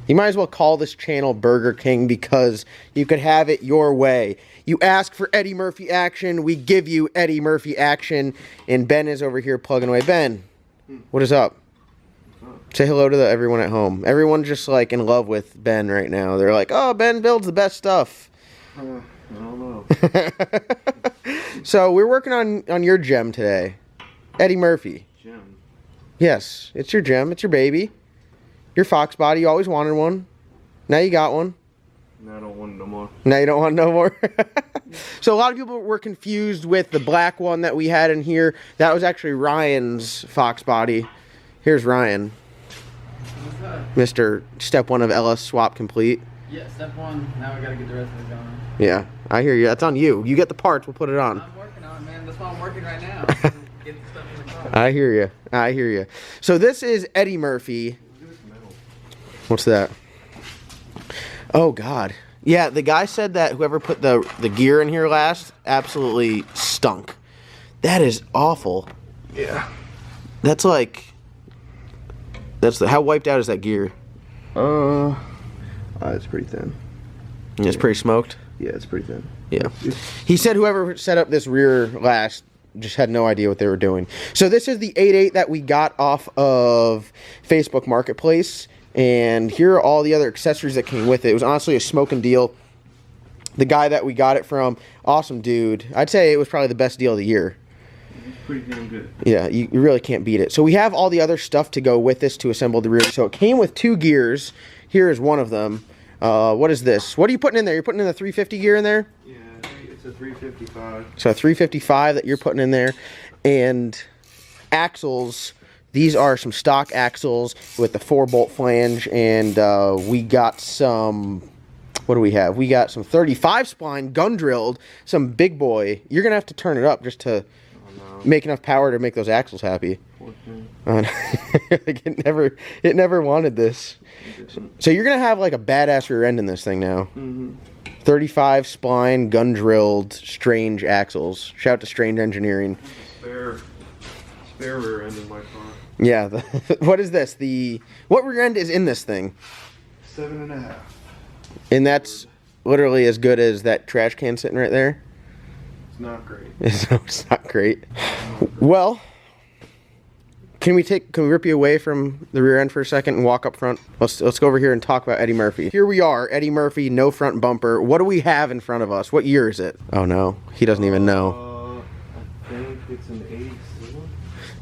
You might as well call this channel Burger King because you could have it your way. You ask for Eddie Murphy action, we give you Eddie Murphy action. And Ben is over here plugging away. Ben, what is up? Say hello to everyone at home. Everyone's just like in love with Ben right now. They're like, oh, Ben builds the best stuff. I don't know. So we're working on your gem today. Eddie Murphy. Gem? Yes, it's your gem. It's your baby. Your fox body. You always wanted one. Now you got one. Now I don't want it no more. Now you don't want no more? So a lot of people were confused with the black one that we had in here. That was actually Ryan's fox body. Here's Ryan. What's that? Mr. Step 1 of LS Swap Complete. Yeah, step 1. Now we gotta get the rest of it going. Yeah, I hear you. That's on you. You get the parts, we'll put it on. I'm working on it, man. That's why I'm working right now. Get the stuff in the car. I hear you. I hear you. So this is Eddie Murphy. What's that? Oh, God. Yeah, the guy said that whoever put the gear in here last absolutely stunk. That is awful. Yeah. That's like... how wiped out is that gear? It's pretty thin. It's pretty smoked? Yeah, it's pretty thin. Yeah. He said whoever set up this rear last just had no idea what they were doing. So this is the 8.8 that we got off of Facebook Marketplace. And here are all the other accessories that came with it. It was honestly a smoking deal. The guy that we got it from, awesome dude. I'd say it was probably the best deal of the year. It's pretty damn good. Yeah, you really can't beat it. So we have all the other stuff to go with this to assemble the rear. So it came with 2 gears. Here is one of them. What is this? What are you putting in there? You're putting in the 350 gear in there? Yeah, it's a 355. So a 355 that you're putting in there. And axles, these are some stock axles with the 4-bolt flange. And we got some, what do we have? We got some 35 spline gun drilled, some big boy. You're going to have to turn it up just to make enough power to make those axles happy. Like it never wanted this. So you're gonna have like a badass rear end in this thing now. 35 spline, gun drilled, Strange axles. Shout out to Strange Engineering. Spare rear end in my car. Yeah. What is this? What rear end is in this thing? 7.5. And that's literally as good as that trash can sitting right there. It's not great. It's not great. Well, can we rip you away from the rear end for a second and walk up front? Let's go over here and talk about Eddie Murphy. Here we are, Eddie Murphy, no front bumper. What do we have in front of us? What year is it? Oh no, he doesn't even know. I think it's an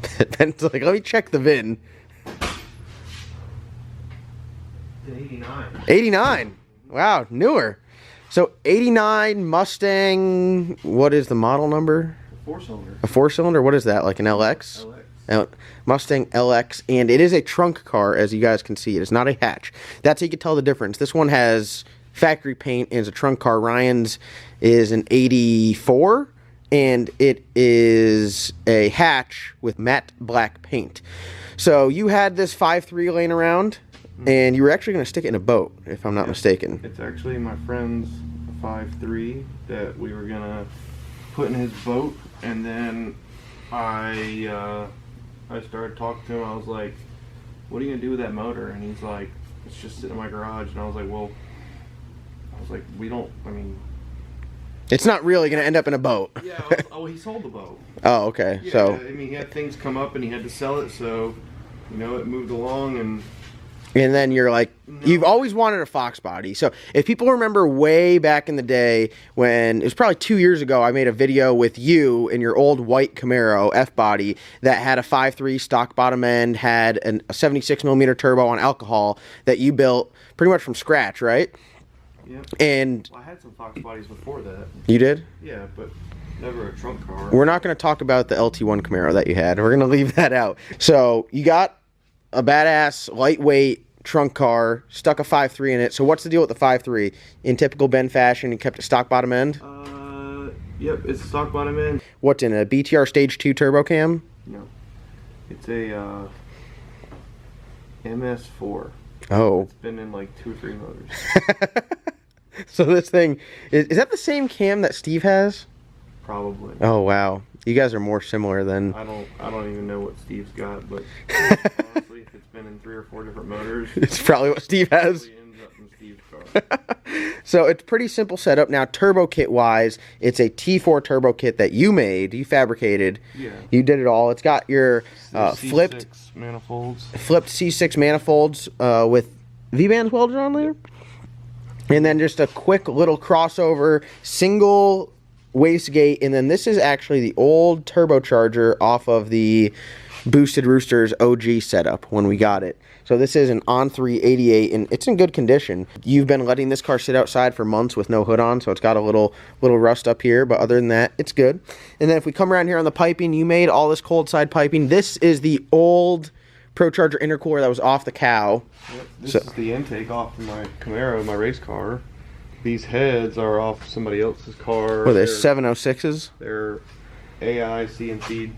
87. Ben's like, let me check the VIN. 89. 89. Wow, newer. So 89 Mustang. What is the model number? 4-cylinder. A 4-cylinder. What is that? Like an LX? LX. Mustang LX, and it is a trunk car, as you guys can see. It is not a hatch. That's how you can tell the difference. This one has factory paint and is a trunk car. Ryan's is an 84, and it is a hatch with matte black paint. So you had this 5.3 laying around, and you were actually going to stick it in a boat, if I'm not mistaken. It's actually my friend's 5.3 that we were going to put in his boat, and then I started talking to him. I was like, what are you going to do with that motor? And he's like, it's just sitting in my garage. And I was like, we don't, I mean... It's not really going to end up in a boat. Yeah, he sold the boat. Oh, okay. Yeah, So, I mean, he had things come up and he had to sell it, so, you know, it moved along and... And then you're like, you've always wanted a Fox body. So if people remember way back in the day when, it was probably 2 years ago, I made a video with you in your old white Cowmaro F-body that had a 5.3 stock bottom end, had a 76mm turbo on alcohol that you built pretty much from scratch, right? Yeah. And well, I had some Fox bodies before that. you did? Yeah, but never a trunk car. We're not going to talk about the LT1 Cowmaro that you had. We're going to leave that out. So you got a badass, lightweight trunk car, stuck a 5.3 in it. So what's the deal with the 5.3? In typical Ben fashion, you kept a stock bottom end? Yep, it's a stock bottom end. What's in a BTR Stage 2 turbo cam? No. It's a MS4. Oh. It's been in like 2 or 3 motors. So this thing, is that the same cam that Steve has? Probably. Oh, wow. You guys are more similar than... I don't even know what Steve's got, but honestly, if it's been in 3 or 4 different motors... It's probably what Steve has. In So it's pretty simple setup. Now, turbo kit wise, it's a T4 turbo kit that you made, you fabricated. Yeah. You did it all. It's got your flipped manifolds. Flipped C6 manifolds with V-bands welded on there. And then just a quick little crossover, single wastegate. And then this is actually the old turbocharger off of the Boosted Roosters OG setup when we got it. So this is an On3 88, and it's in good condition. You've been letting this car sit outside for months with no hood on, so it's got a little rust up here, but other than that, it's good. And then if we come around here on the piping, you made all this cold side piping. This is the old ProCharger intercooler that was off the Cow. Yep, this is the intake off of my Camaro, my race car. These heads are off somebody else's car. What are they, 706s? They're AI CNC.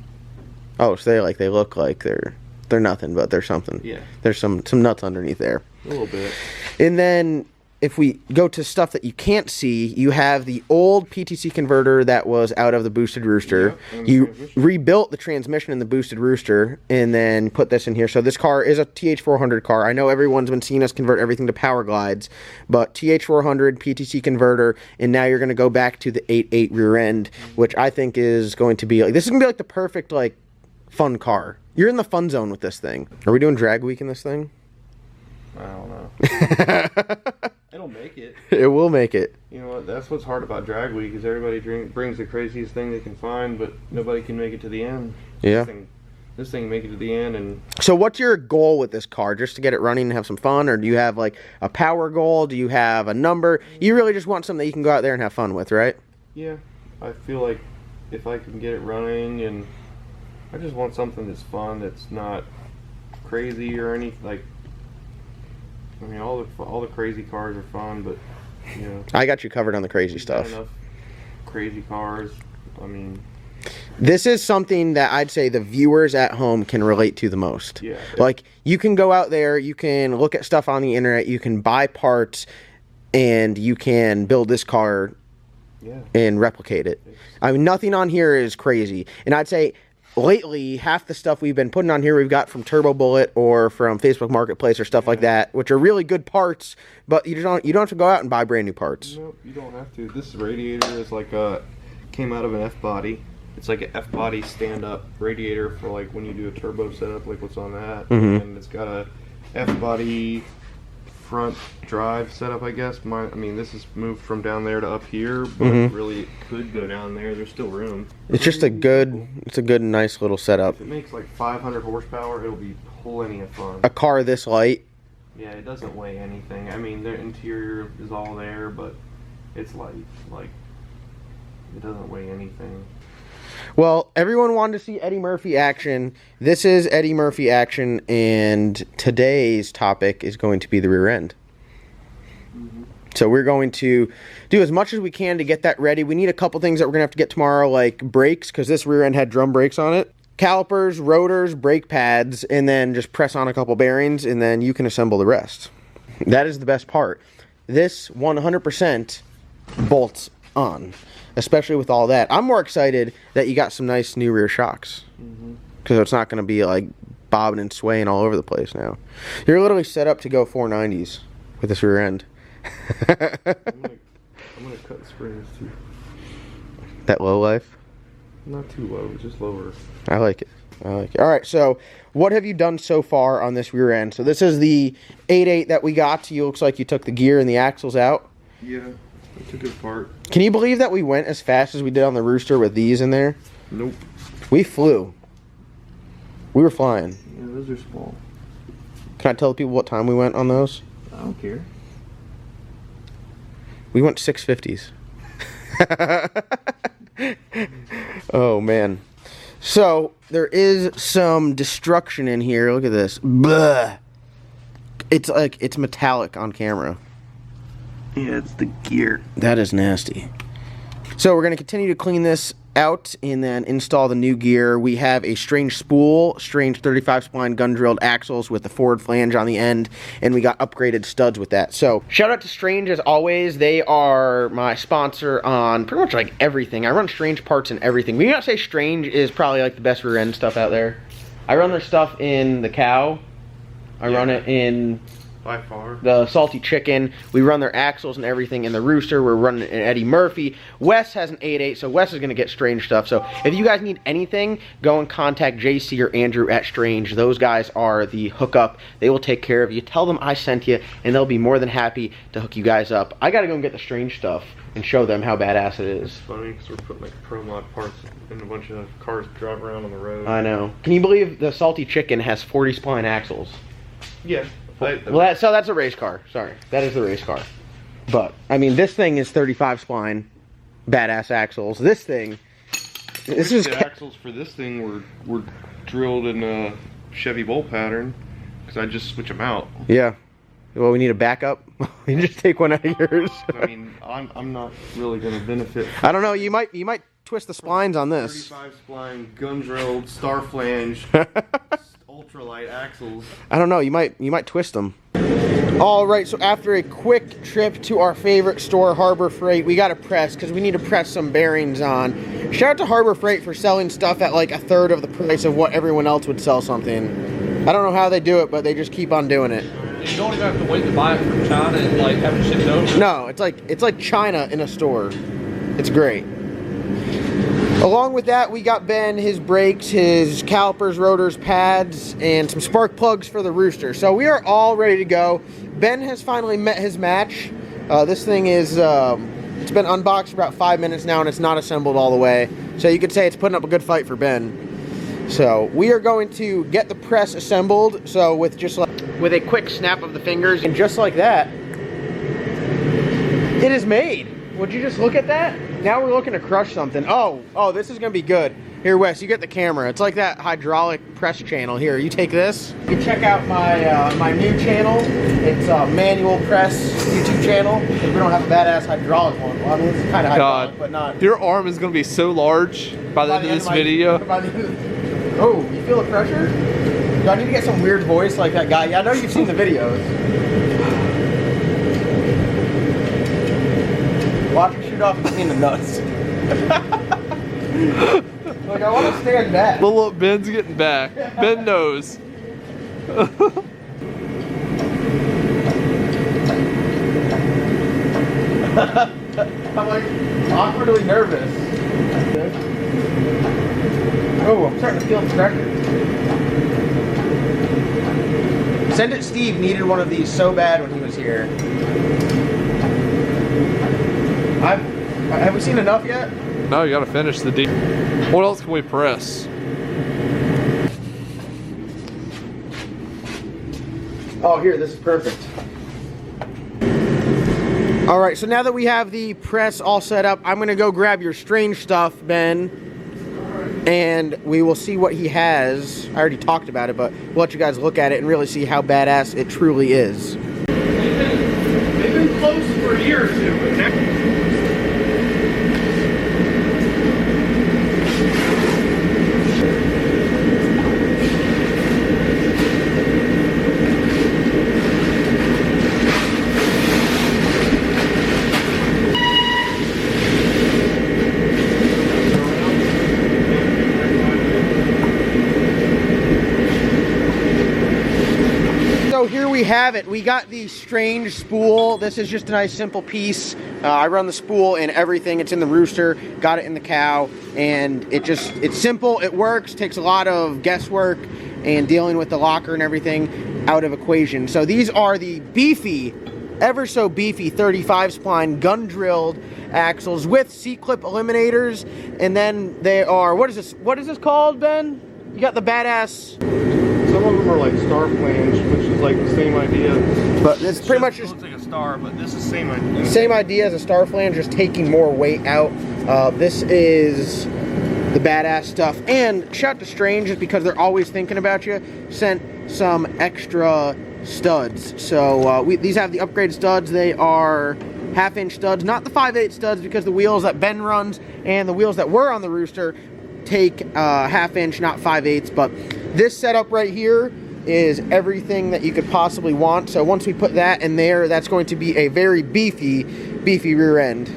Oh, so they look like they're nothing, but they're something. Yeah. There's some nuts underneath there. A little bit. And then if we go to stuff that you can't see, you have the old PTC converter that was out of the Boosted Rooster. Yep, you rebuilt the transmission in the Boosted Rooster and then put this in here. So this car is a TH400 car. I know everyone's been seeing us convert everything to Power Glides, but TH400, PTC converter, and now you're going to go back to the 8.8 rear end, which I think is going to be this is going to be the perfect fun car. You're in the fun zone with this thing. Are we doing drag week in this thing? I don't know. It'll make it. It will make it. You know what? That's what's hard about drag week is everybody brings the craziest thing they can find, but nobody can make it to the end. Yeah. This thing make it to the end. And so what's your goal with this car? Just to get it running and have some fun, or do you have a power goal? Do you have a number? You really just want something that you can go out there and have fun with, right? Yeah. I feel like if I can get it running, and I just want something that's fun, that's not crazy or anything. I mean, all the crazy cars are fun, but I got you covered on the crazy stuff. Enough crazy cars. I mean, this is something that I'd say the viewers at home can relate to the most. Yeah. You can go out there, you can look at stuff on the internet, you can buy parts, and you can build this car and replicate it. I mean, nothing on here is crazy. And I'd say lately, half the stuff we've been putting on here we've got from Turbo Bullet or from Facebook Marketplace or stuff like that, which are really good parts, but you don't have to go out and buy brand new parts. Nope, you don't have to. This radiator is came out of an F-body. It's like an F-body stand-up radiator for when you do a turbo setup, like what's on that. Mm-hmm. And it's got a F-body front drive setup, I guess. I mean, this is moved from down there to up here, but really it could go down there. There's still room. It's just a good, nice little setup. If it makes 500 horsepower, it'll be plenty of fun. A car this light. Yeah, it doesn't weigh anything. I mean, the interior is all there, but it's light. It doesn't weigh anything. Well, everyone wanted to see Eddie Murphy action. This is Eddie Murphy action, and today's topic is going to be the rear end. So we're going to do as much as we can to get that ready. We need a couple things that we're going to have to get tomorrow, like brakes, because this rear end had drum brakes on it. Calipers, rotors, brake pads, and then just press on a couple bearings, and then you can assemble the rest. That is the best part. This 100% bolts on, especially with all that. I'm more excited that you got some nice new rear shocks, because it's not going to be bobbing and swaying all over the place now. You're literally set up to go 490s with this rear end. I'm gonna cut springs too. That low life? Not too low, just lower. I like it. All right, so what have you done so far on this rear end? So this is the 8.8 that we got to you. Looks like you took the gear and the axles out. Yeah, I took it apart. Can you believe that we went as fast as we did on the Rooster with these in there? Nope. We flew. We were flying. Yeah, those are small. Can I tell the people what time we went on those? I don't care. We went 650s. Oh, man. So, there is some destruction in here. Look at this. Blah. It's metallic on camera. Yeah, it's the gear. That is nasty. So, we're going to continue to clean this out and then install the new gear. We have a Strange spool, Strange 35 spline gun drilled axles with the forward flange on the end, and we got upgraded studs with that. So shout out to Strange as always. They are my sponsor on pretty much everything. I run Strange parts and everything. We not say Strange is probably the best rear end stuff out there. I run their stuff in the Cow. I run it in By far. The Salty Chicken. We run their axles and everything. And the Rooster, we're running an Eddie Murphy. Wes has an 8.8, so Wes is going to get Strange stuff. So if you guys need anything, go and contact JC or Andrew at Strange. Those guys are the hookup. They will take care of you. Tell them I sent you, and they'll be more than happy to hook you guys up. I got to go and get the Strange stuff and show them how badass it is. It's funny because we're putting like pro mod parts in a bunch of cars to drive around on the road. I know. Can you believe the Salty Chicken has 40 spline axles? Yeah. Well, so that's a race car. Sorry, that is the race car. But I mean, this thing is 35 spline, badass axles. This thing, this is the axles for this thing were drilled in a Chevy bolt pattern because I just switch them out. Yeah. Well, we need a backup. You just take one out of yours. I mean, I'm not really going to benefit. I don't know. You might twist the splines on this. 35 spline, gun drilled, star flange, ultralight axles. I don't know. You might twist them. All right. So after a quick trip to our favorite store, Harbor Freight, we got to press because we need to press some bearings on. Shout out to Harbor Freight for selling stuff at like 1/3 of the price of what everyone else would sell something. I don't know how they do it, but they just keep on doing it. You don't even have to wait to buy it from China and like have it shipped over. No, it's like China in a store. It's great. Along with that, we got Ben his brakes, his calipers, rotors, pads, and some spark plugs for the Rooster. So we are all ready to go. Ben has finally met his match. This thing is, it's been unboxed for about 5 minutes now, and it's not assembled all the way. So you could say it's putting up a good fight for Ben. So we are going to get the press assembled. So with a quick snap of the fingers, and just like that, it is made. Would you just look at that? Now we're looking to crush something. Oh, this is gonna be good. Here, Wes, you get the camera. It's like that hydraulic press channel. Here, you take this. You can check out my my new channel. It's manual press YouTube channel. Because we don't have a badass hydraulic one. Well, I mean, it's kind of hydraulic, but not. Your arm is gonna be so large by the end of this video. Oh, you feel the pressure? Do I need to get some weird voice like that guy? Yeah, I know you've seen the videos. Watch it shoot off between the nuts. Like, I want to stand back. Look, Ben's getting back. Ben knows. I'm like awkwardly nervous. Oh, I'm starting to feel the pressure. Send It Steve needed one of these so bad when he was here. Have we seen enough yet? No, you gotta finish the deep. What else can we press? Oh, here, this is perfect. All right, so now that we have the press all set up, I'm gonna go grab your Strange stuff, Ben, and we will see what he has. I already talked about it, but we'll let you guys look at it and really see how badass it truly is. They've been close for a year or two, but now... So here we have it. We got the Strange spool. This is just a nice simple piece. I run the spool and everything. It's in the Rooster, got it in the Cow, and it's simple, it works, takes a lot of guesswork and dealing with the locker and everything out of equation. So these are the beefy, ever so beefy 35 spline gun drilled axles with C-clip eliminators, and then they are, what is this called, Ben? You got the badass. Some of them are like star flange, which is like the same idea. But it's pretty much just looks like a star, but this is the same idea. Same idea as a star flange, just taking more weight out. This is the badass stuff. And shout out to Strange, just because they're always thinking about you, sent some extra studs. So these have the upgraded studs. They are 1/2-inch studs, not the 5/8 studs, because the wheels that Ben runs and the wheels that were on the Rooster take 1/2-inch, not 5/8. But this setup right here is everything that you could possibly want. So once we put that in there, that's going to be a very beefy rear end.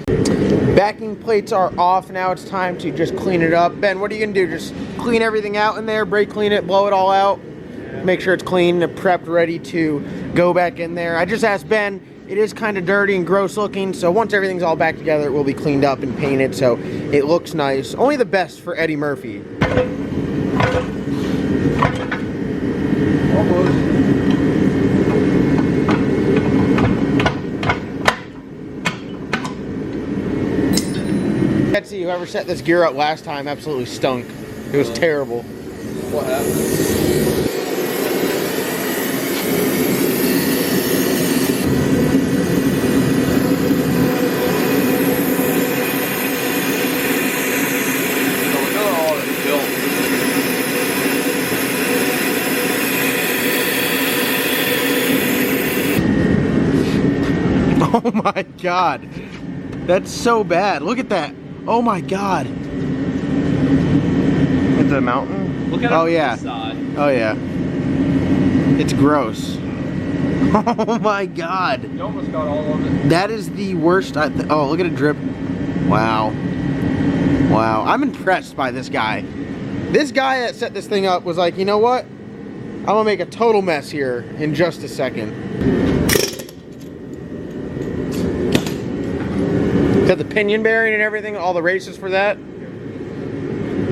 Backing plates are off. Now it's time to just clean it up. Ben, what are you gonna do? Just clean everything out in there, brake clean it, blow it all out? Yeah, make sure it's clean, prepped, ready to go back in there. I just asked Ben, it is kind of dirty and gross looking, so once everything's all back together, it will be cleaned up and painted so it looks nice. Only the best for Eddie Murphy. Almost. Betsy, whoever set this gear up last time absolutely stunk. It was terrible. What happened? Oh my god. That's so bad. Look at that. Oh my god. It's a mountain? Look at Oh it yeah. from the side. Oh yeah. It's gross. Oh my god. You almost got all of it. That is the worst. Oh, look at it drip. Wow. Wow. I'm impressed by this guy. This guy that set this thing up was like, you know what? I'm gonna make a total mess here in just a second. Got the pinion bearing and everything, all the races for that.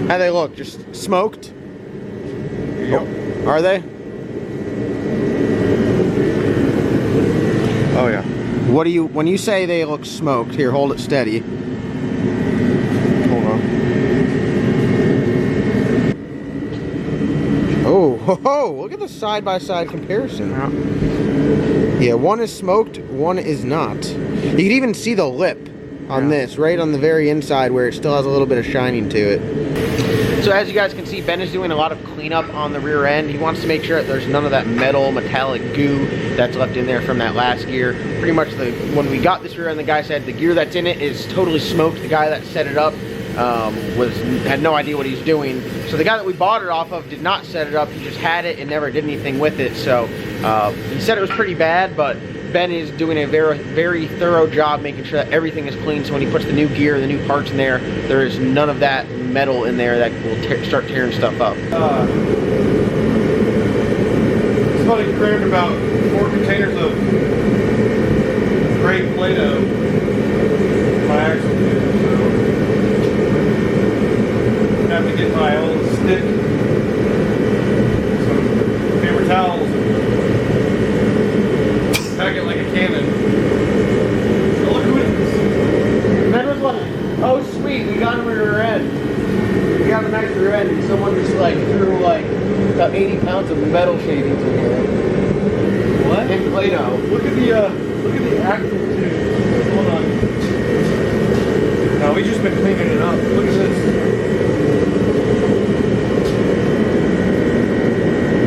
How they look? Just smoked? Yep. Oh, are they? Oh yeah. What do you, when you say they look smoked, here, hold it steady. Hold on. Oh, ho, ho, look at the side-by-side comparison. Yeah, one is smoked, one is not. You can even see the lip on this, right on the very inside where it still has a little bit of shining to it. So as you guys can see, Ben is doing a lot of cleanup on the rear end. He wants to make sure that there's none of that metal metallic goo that's left in there from that last gear. Pretty much when we got this rear end, the guy said the gear that's in it is totally smoked. The guy that set it up had no idea what he's doing. So the guy that we bought it off of did not set it up. He just had it and never did anything with it. So he said it was pretty bad, but Ben is doing a very, very thorough job making sure that everything is clean. So when he puts the new gear, the new parts in there, there is none of that metal in there that will start tearing stuff up. Somebody crammed about 4 containers of gray Play-Doh in my axle kit, so I have to get my old stick, some paper towels, and pack it like a cannon. Oh, look who it is. Ben was like, oh sweet, we got him a rear end. We have a nice rear end, and someone just like threw like about 80 pounds of metal shavings in here. What? In Play-Doh. Look at the axle too. Hold on. No, we just been cleaning it up. Look at this.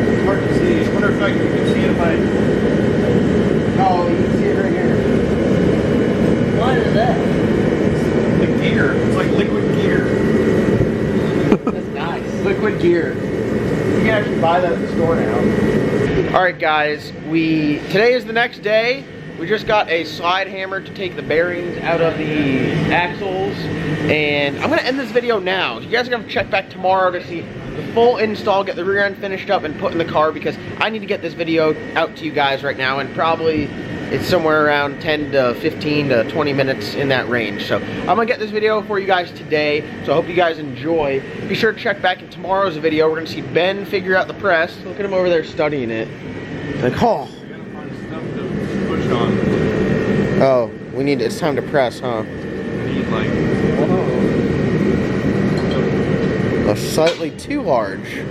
It's hard to see. I wonder if you can see it if I. Oh, you can see it right here. What is that? The gear. It's like liquid gear. That's nice. Liquid gear. You can actually buy that at the store now. Alright guys, today is the next day. We just got a slide hammer to take the bearings out of the axles. And I'm going to end this video now. You guys are going to check back tomorrow to see the full install, get the rear end finished up and put in the car, because I need to get this video out to you guys right now, and probably it's somewhere around 10 to 15 to 20 minutes in that range. So I'm gonna get this video for you guys today, so I hope you guys enjoy. Be sure to check back in tomorrow's video. We're gonna see Ben figure out the press. Look at him over there studying it. Like, oh. Push on. Oh, it's time to press, huh? Need like. Oh, slightly too large.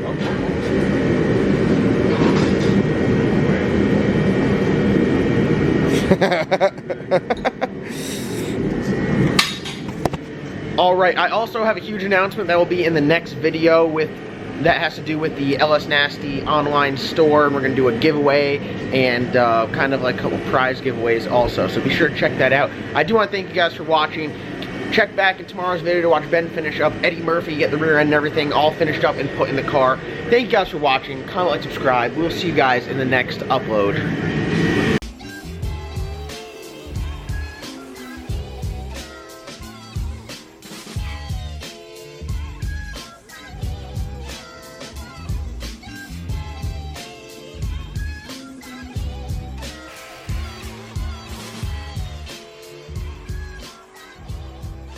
Alright, I also have a huge announcement that will be in the next video that has to do with the LS Nasty online store, and we're going to do a giveaway and kind of like a couple prize giveaways also, so be sure to check that out. I do want to thank you guys for watching. Check back in tomorrow's video to watch Ben finish up Eddie Murphy, get the rear end and everything all finished up and put in the car. Thank you guys for watching. Comment, like, subscribe. We'll see you guys in the next upload.